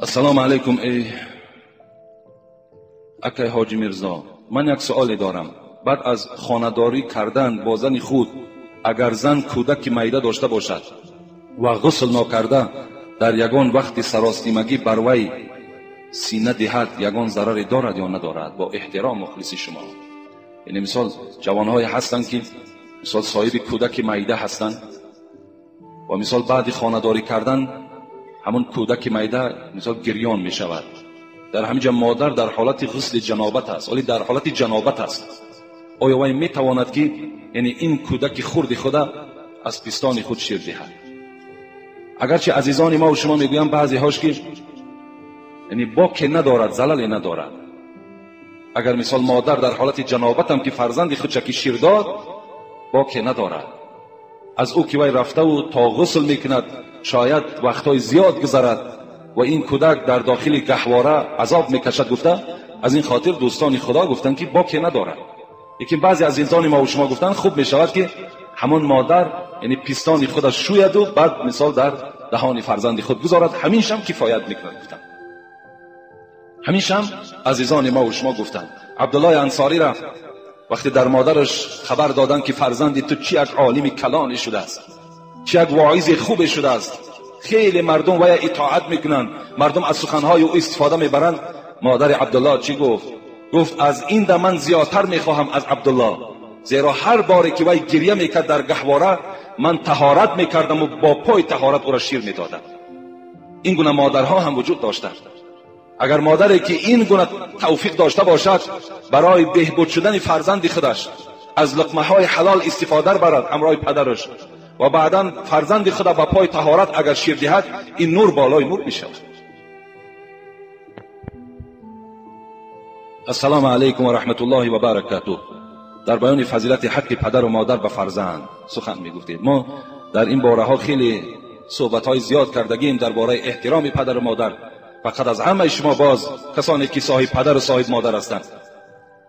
السلام علیکم. ای اکای حاجی میرزا، من یک سوالی دارم. بعد از خانه‌داری کردن با زن خود، اگر زن کودک میده داشته باشد و غسل نکرده در یگان وقت سراستیمگی بر وی سینه دهد، یگان ضرری دارد یا ندارد؟ با احترام مخلص شما. یعنی مثال جوانهای هستند که مثال صاحب کودک میده هستند و مثال بعد خانه‌داری کردن همون کودک میده مثال گریان می شود. در همینجا مادر در حالت غسل جنابت است، ولی در حالت جنابت است. آیا وی می تواند که یعنی این کودک خرد خدا از پستان خود شیر دهد؟ اگرچه عزیزان ما و شما میگویم بعضی هاش که یعنی باک ندارد، زلل ندارد. اگر مثال مادر در حالت جنابت هم که فرزند خود چکی شیر داد، باک ندارد. از او که وی رفته و تا غسل میکند شاید وقتهای زیاد گذرد و این کودک در داخل گهواره عذاب میکشد گفته، از این خاطر دوستان خدا گفتن که باک ندارد. لیکن بعضی عزیزان ما و شما گفتن خوب میشود که همون مادر یعنی پستان خودش شوید و بعد مثال در دهان فرزند خود گذارد، همیشه هم کفایت میکند گفتن. همیشه هم عزیزان ما و شما گفتن. عبدالله انصاری را وقتی در مادرش خبر دادن که فرزند تو چی یک عالم کلانی شده است، چی یک واعظ خوب شده است، خیلی مردم وی اطاعت میکنند، مردم از سخنهای او استفاده میبرند، مادر عبدالله چی گفت؟ گفت از این ده من زیادتر میخواهم از عبدالله، زیرا هر باری که وی گریه میکرد در گهواره من طهارت میکردم و با پای طهارت او را شیر میدادم. این گونه مادرها هم وجود داشتند. اگر مادری که این گونه توفیق داشته باشد برای بهبود شدن فرزند خودش از لقمه های حلال استفاده برد همراه پدرش و بعدا فرزند خود با پای طهارت اگر شیر دهد، این نور بالای نور می شود. السلام علیکم و رحمت الله و برکاته. در بیان فضیلت حق پدر و مادر به فرزند سخن می گفتید. ما در این باره ها خیلی صحبت های زیاد کردگیم درباره احترام پدر و مادر. فقط از همه شما باز کسانی که صاحب پدر و صاحب مادر هستند،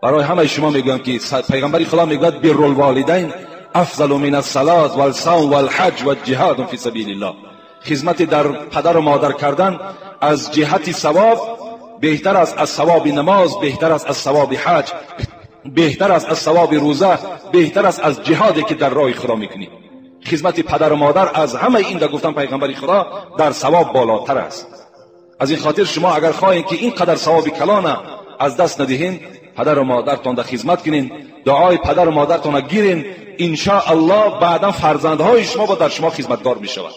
برای همه شما میگم که پیغمبر خدا میگوید بر الوالدین افضل من الصلاه والصوم والحج والجهاد فی سبیل الله. خدمت در پدر و مادر کردن از جهت ثواب بهتر است از ثواب نماز، بهتر است از ثواب حج، بهتر است از ثواب روزه، بهتر است از جهادی که در راه خدا میکنی. خدمت پدر و مادر از همه این در گفتن پیغمبر خدا در ثواب بالاتر است. از این خاطر شما اگر خواهید که اینقدر ثواب کلانه از دست ندهین، پدر و مادرتان در خدمت کنین، دعای پدر و مادرتان گیرین، ان شاء الله بعدا فرزندهای شما با در شما خدمتگار می شود.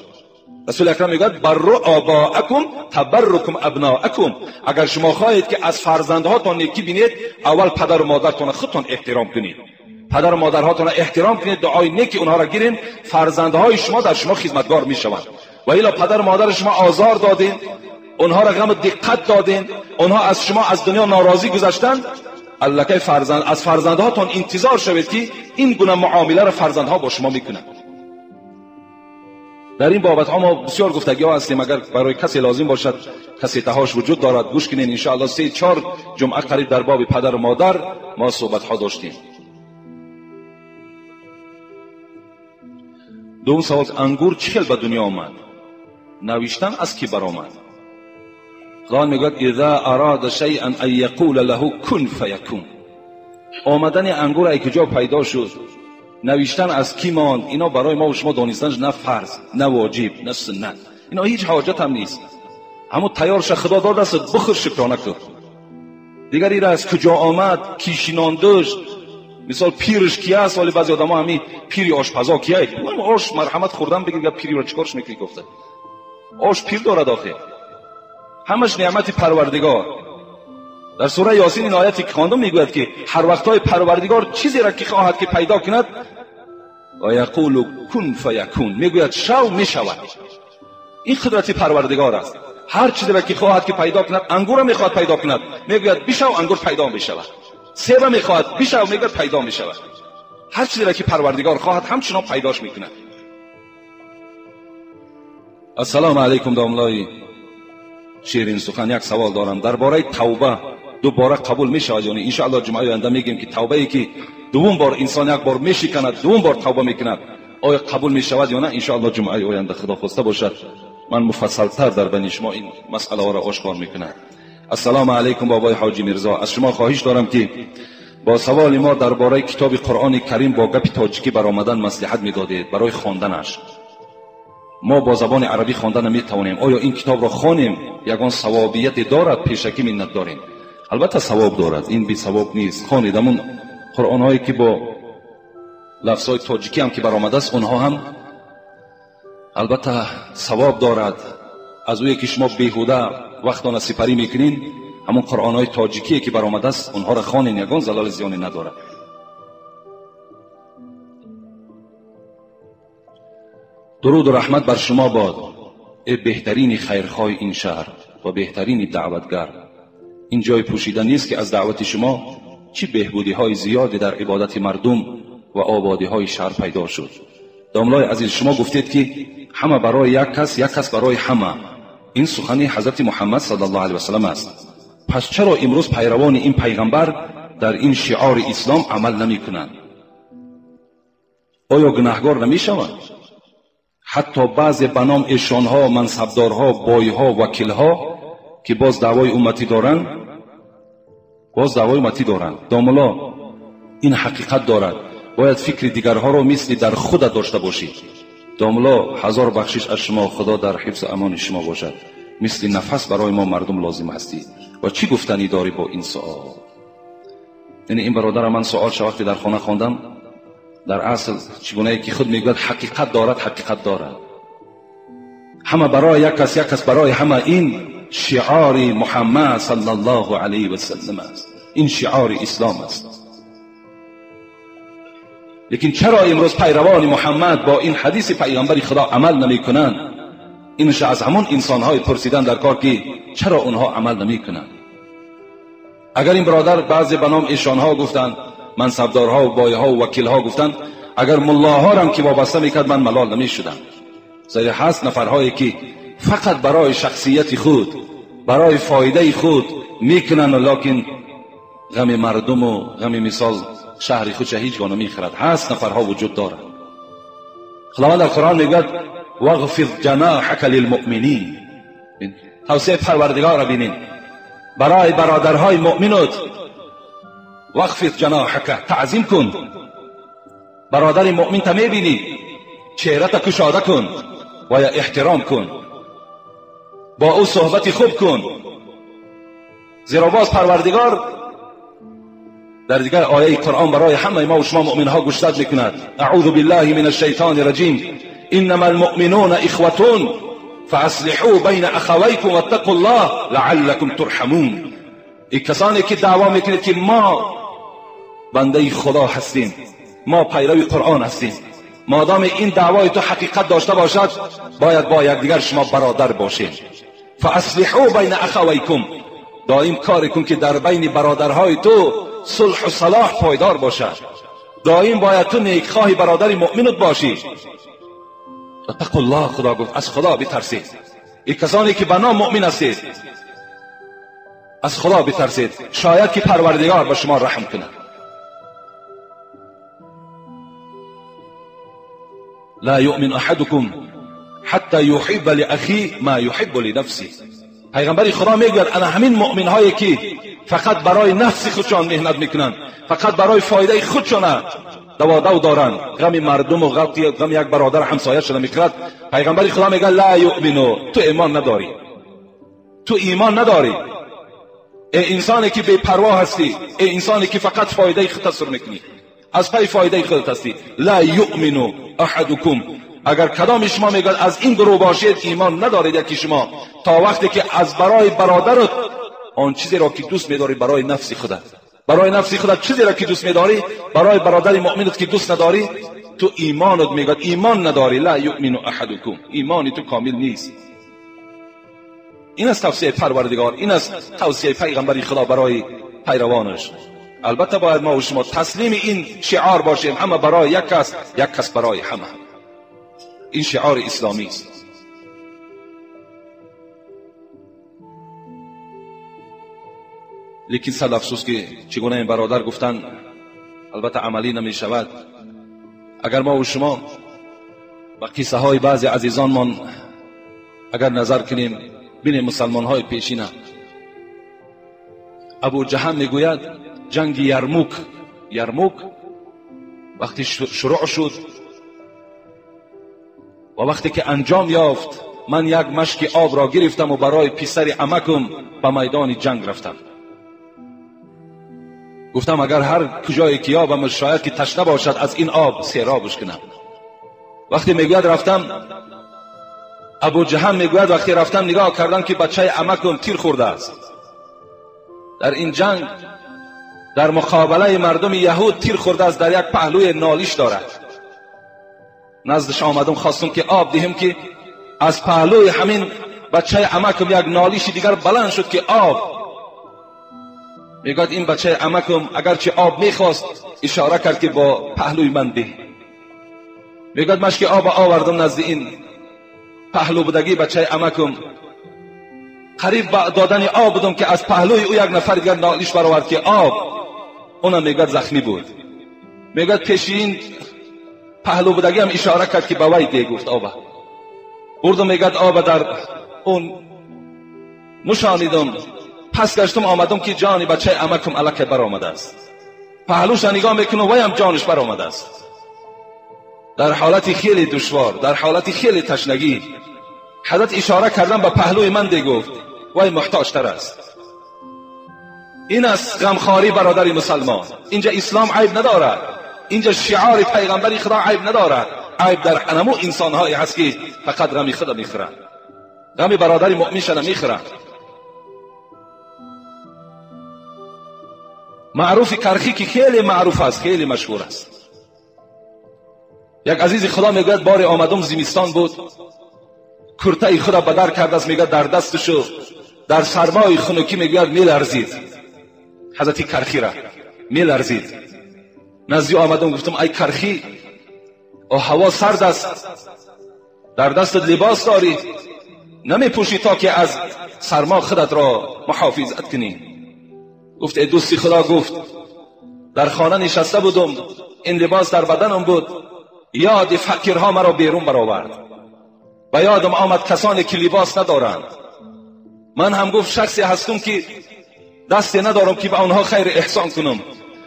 رسول اکرم میگوید بروا آباءکم تبرکم ابناءکم. اگر شما خواهید که از فرزندهاتان نیکی بینید، اول پدر و مادرتان خودتان احترام کنید. پدر و مادرهاتان احترام کنید، دعای نیکی اونها را گیرین، فرزندهای شما در شما خدمتگار می شود. و الا پدر و مادر شما آزار دادین، اونها را غم دقت دادین، اونها از شما از دنیا ناراضی گذشتند، الکی فرزند از فرزندهاتون انتظار شوید که این گونه معامله را فرزندها با شما میکنند. در این بابت ها ما بسیار گفتگی ها هستیم. اگر برای کسی لازم باشد، کسی تهاش وجود دارد، گوش کنین. ان شاء الله 3-4 جمعه قریب در باب پدر و مادر ما صحبت ها داشتیم. دوم سوال، انگور چخل به دنیا آمد؟ نوشتن از کی برآمد؟ قرآن میگوید اذا اراد شیئا ان یقول له کن فیکون. آمدن انگور ای کجا پیدا شد، نوشتن از کی ماند، اینا برای ما و شما دانستنش نه فرض، نه واجب، نه سنت، اینا هیچ حاجت هم نیست. همون تیارش خدا داد است، بخور شکرانه کن. دیگر این از کجا آمد، کیشینان داشت، مثال پیرش کی است، ولی بعضی آدم ها همین پیری آشپزا کیه، آش مرحمت خوردن بگیر، پیری را چیکارش میکنی؟ گفته آش پیر دارد آخه، همش نعمت پروردگار. در سوره یاسین این آیتی که خواندم میگوید که هر وقتای پروردگار چیزی را که خواهد که پیدا کند و یقول کن فیکون، میگوید شو میشود. این قدرت پروردگار است. هر چیزی را که خواهد که پیدا کند، انگور میخواد پیدا کند، میگوید بشو انگور پیدا میشود. سیب میخواد بشو، میگوید پیدا میشود. هر چیزی را که پروردگار خواهد همچنان پیداش میکند. السلام علیکم داملای شیرین سخن. یک سوال دارم درباره توبه، دوباره قبول میشود یعنی ان شاء الله جمعه آینده میگیم که توبه ای که دوم بار انسان یک بار میشکند، دوم بار توبه میکند، آیا قبول می شود یا نه؟ ان شاء الله جمعه آینده خدا خواسته باشد من مفصل‌تر در بین شما این مسئله را آشکار میکنم. السلام علیکم بابای حاجی میرزا، از شما خواهش دارم که با سوال ما درباره کتاب قرآن کریم با گپ تاجیکی برآمدن مصلحت میدادید برای خواندنش. ما با زبان عربی خواندن نمیتوانیم. آیا این کتاب را خوانیم یگان ثوابیت دارد؟ پیشکی منت داریم. البته ثواب دارد، این بی ثواب نیست. خوانید همون قرآن هایی که با لفظ های تاجیکی هم که برآمده است اونها هم البته ثواب دارد. از اویی که شما بیهوده وقتان سپری میکنین همون قرآن های تاجیکی که برآمده است اونها را خوانین، یگان ضلال زیانی ندارد. درود و رحمت بر شما باد ای بهترین خیرخواه این شهر و بهترین دعوتگر. این جای پوشیده نیست که از دعوت شما چی بهبودی های زیادی در عبادت مردم و آبادی های شهر پیدا شد. داملای عزیز، شما گفتید که همه برای یک کس برای همه. این سخنی حضرت محمد صلی الله علیه و سلم است. پس چرا امروز پیروان این پیغمبر در این شعار اسلام عمل نمی کنند؟ آیا گناهگار نمی شوند؟ حتی بعضی بنام ایشانها، منصبدارها، بایها، وکیلها که باز دعوای امتی دارند، داملا این حقیقت دارد. باید فکر دیگرها را مثل در خود داشته باشید. داملا هزار بخشش از شما، خدا در حفظ امان شما باشد. مثل نفس برای ما مردم لازم هستی. و چی گفتنی داری با این سوال؟ یعنی این برادر من سوال وقتی در خانه خواندم، در اصل چگونه که خود میگوید حقیقت دارد. همه برای یک کس برای همه. این شعار محمد صلی الله علیه و سلم است. این شعار اسلام است. لیکن چرا امروز پیروان محمد با این حدیث پیغمبر خدا عمل نمی کنند؟ اینش از همون انسانهای پرسیدن در کار که چرا اونها عمل نمی کنند. اگر این برادر بعضی بنام ایشانها گفتند، منصبدارها و بایها و وکیلها گفتند، اگر ملاها هم که وابسته میکرد من ملال نمی شدم. زیرا هست نفرهایی که فقط برای شخصیت خود، برای فایده خود میکنن، لکن غم مردم و غم مثال شهر خودش هیچ گونه میخرد. هست نفرها وجود دارد. خداوند در قرآن میگوید واغفض جناحک للمؤمنین. توصیه پروردگار را ببینید برای برادرهای مؤمنت. واغفض جناحک، تعظیم کن. برادر مؤمن تا میبینی چهرت کشاده کن و یا احترام کن، با او صحبت خوب کن. زیرا باز پروردگار در دیگر آیه قرآن برای همه ما و شما مؤمن ها گوشزد میکند. اعوذ بالله من الشیطان الرجیم. انما المؤمنون اخوة فاصلحوا بین اخویکم واتقوا الله لعلکم ترحمون. این کسانی که دعوا میکنید که ما بنده خدا هستیم، ما پیرو قرآن هستیم، مادام این دعوای تو حقیقت داشته باشد باید با یکدیگر شما برادر باشیم. فاصلحوا بین اخویکم، دائم کار کن که در بین برادرهای تو صلح و صلاح پایدار باشد. دائم باید تو نیکخواه برادر مؤمنت باشی. اتقوا الله، خدا گفت از خدا بترسید. این کسانی که به نام مؤمن هستید از خدا بترسید، شاید که پروردگار به شما رحم کنه. لا یؤمن احدکم حتی یحب لاخیه ما یحب لنفسه. پیغمبر خدا میگوید انا همین مؤمن هایی که فقط برای نفس خودشان مهنت میکنن، فقط برای فایده خودشان دوادو دارن، غم مردم و غم یک برادر همسایه شده میکرد. پیغمبر خدا میگه لا یؤمنو، تو ایمان نداری. ای انسانی که بی پروا هستی، ای انسانی که فقط فایده خودت سر میکنی، از پای فایده خودت هستی. لا یؤمنو احدکم، اگر کدام شما میگن از این گروه باشید ایمان ندارید یکی شما، تا وقتی که از برای برادرت آن چیزی را که دوست می‌داری برای نفس خودت چیزی را که دوست می‌داری برای برادر مؤمنت که دوست نداری، تو ایمانت میگه ایمان نداری. لا یؤمن احدکم، ایمانی تو کامل نیست. این است توصیه پروردگار، این است توصیه پیغمبر خدا برای پیروانش. البته باید ما و شما تسلیم این شعار باشیم، همه برای یک کس برای همه. این شعار اسلامی است. لیکن صد افسوس که چگونه این برادر گفتن البته عملی نمی شود. اگر ما و شما و قصه های بعضی عزیزانمان اگر نظر کنیم بین مسلمان های پیشینه، ابو جهم میگوید جنگ یرموک وقتی شروع شد و وقتی که انجام یافت، من یک مشک آب را گرفتم و برای پسر عمکم به میدان جنگ رفتم. گفتم اگر هر کجایی که یابم شاید که تشنه باشد از این آب سیرابش کنم. وقتی میگوید رفتم، ابو جهم میگوید وقتی رفتم نگاه کردم که بچه عمکم تیر خورده است. در این جنگ در مقابله مردم یهود تیر خورده است، در یک پهلوی نالیش دارد. نزدش آمدم خواستم که آب دهم که از پهلوی همین بچه عمکم یک نالیش دیگر بلند شد که آب. میگوید این بچه عمکم اگرچه آب میخواست اشاره کرد که با پهلوی من ده. میگوید مشک آب آوردم نزد این پهلو بودگی بچه عمکم، قریب با دادن آب بودم که از پهلوی او یک نفر دیگر نالیش برآورد که آب. اونم میگوید زخمی بود. میگوید پیش این پهلو بودگی هم اشاره کرد که با وی ده. گفت آب بردم، میگوید آب در اون نشانیدم. پس گشتم آمدم که جان بچه عمکم الک بر آمده است. پهلوش نگاه میکنم وی هم جانش بر آمده است. در حالت خیلی دشوار، در حالت خیلی تشنگی، حضرت اشاره کردن به پهلوی من ده. گفت وی محتاج تر است. این است غمخواری برادر مسلمان. اینجا اسلام عیب ندارد، اینجا شعار پیغمبر خدا عیب ندارد. عیب در انمو انسان هایی هست که فقط غم خدا میخورند، غم برادر مؤمنش نمیخورند. معروف کرخی که خیلی معروف است، خیلی مشهور است. یک عزیز خدا میگوید بار آمدم زمستان بود، کرته خدا بدر کرده است. میگوید در دستشو در سرمای خنکی میگوید میلرزید. حضرت کرخی را میلرزید. نزدی آمدم گفتم ای کرخی، او هوا سرد است، در دستت لباس داری، نمیپوشی تا که از سرما خودت را محافظت کنی؟ گفت ای دوستی خدا، گفت در خانه نشسته بودم، این لباس در بدنم بود، یاد فقیرها مرا بیرون برآورد و یادم آمد کسانی که لباس ندارند. من هم گفت شخصی هستم که دستی ندارم که به آنها خیر احسان کنم،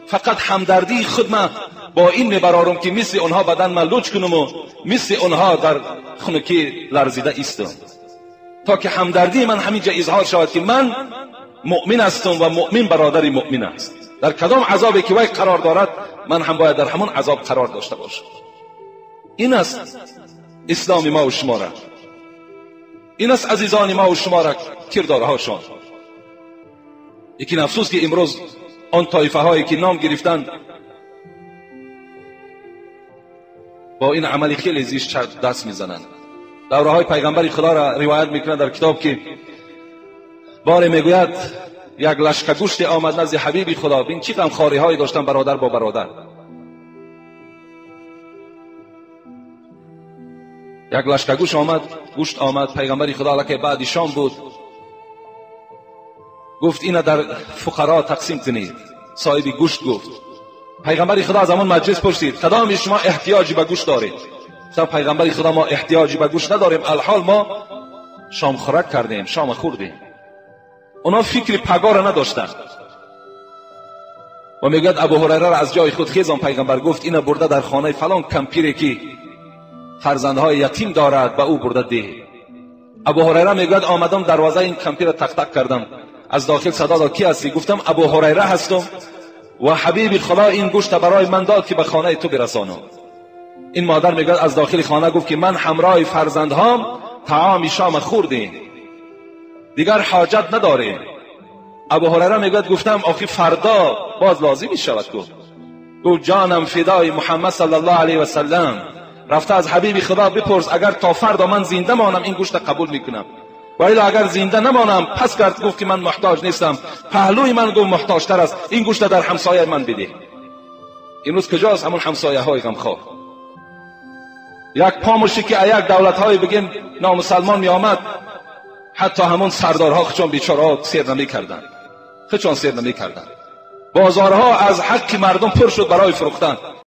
فقط همدردی خود من با این میبرارم که مثل آنها بدن من لوچ کنم و مثل آنها در خنکی لرزیده ایستم، تا که همدردی من همینجا اظهار شود که من مؤمن هستم و مؤمن برادر مؤمن است. در کدام عذابی که وی قرار دارد من هم باید در همون عذاب قرار داشته باشم. این است اسلام ما و شما را، این است عزیزان ما و شما را کردارهاشان. یکی افسوس که امروز آن طایفه هایی که نام گرفتند با این عملی خیلی زیش دست میزنند. دوره های پیغمبر خدا را روایت میکنند در کتاب که بار میگوید یک لشکر گوشت آمد نزد حبیب خدا. ببین چی غمخواری هایی داشتن برادر با برادر. یک لشکر گوشت آمد پیغمبر خدا که بعد شام بود، گفت اینا در فقرا تقسیم کنید. صاحب گوشت گفت، پیغمبر خدا از همون مجلس پرسید کدام شما احتیاجی به گوشت دارید؟ گفتم پیغمبر خدا ما احتیاجی به گوشت نداریم، الحال ما شام خوراک کردیم، شام خوردیم. اونا فکر پگار نداشتن. و میگوید ابو هریره را از جای خود خیزان پیغمبر گفت اینا برده در خانه فلان کمپیری که فرزندهای یتیم دارد به او برده ده. ابو هریره میگوید آمدم دروازه این کمپیر تق تق کردم، از داخل صدا داد کی هستی؟ گفتم ابو هریره هستم و حبیب خدا این گوشت برای من داد که به خانه تو برسانم. این مادر میگوید از داخل خانه گفت که من همراه فرزندهام طعام شام خوردیم، دیگر حاجت نداریم. ابو هریره میگوید گفتم آخی فردا باز لازم میشود. گفت جانم فدای محمد صلی الله علیه و سلم، رفته از حبیب خدا بپرس اگر تا فردا من زنده مانم این گوشت قبول میکنم، و الا اگر زنده نمانم پس کرد گفت که من محتاج نیستم، پهلوی من گفت محتاج تر است، این گوشت در همسایه من بده. امروز کجاست همون همسایه های غمخوار؟ یک پاموشی که یک دولت های بگیم نامسلمان می آمد، حتی همون سردارها خچون بیچارها سیر نمی کردن، خچون سیر نمی کردن. بازارها از حق مردم پر شد برای فروختن.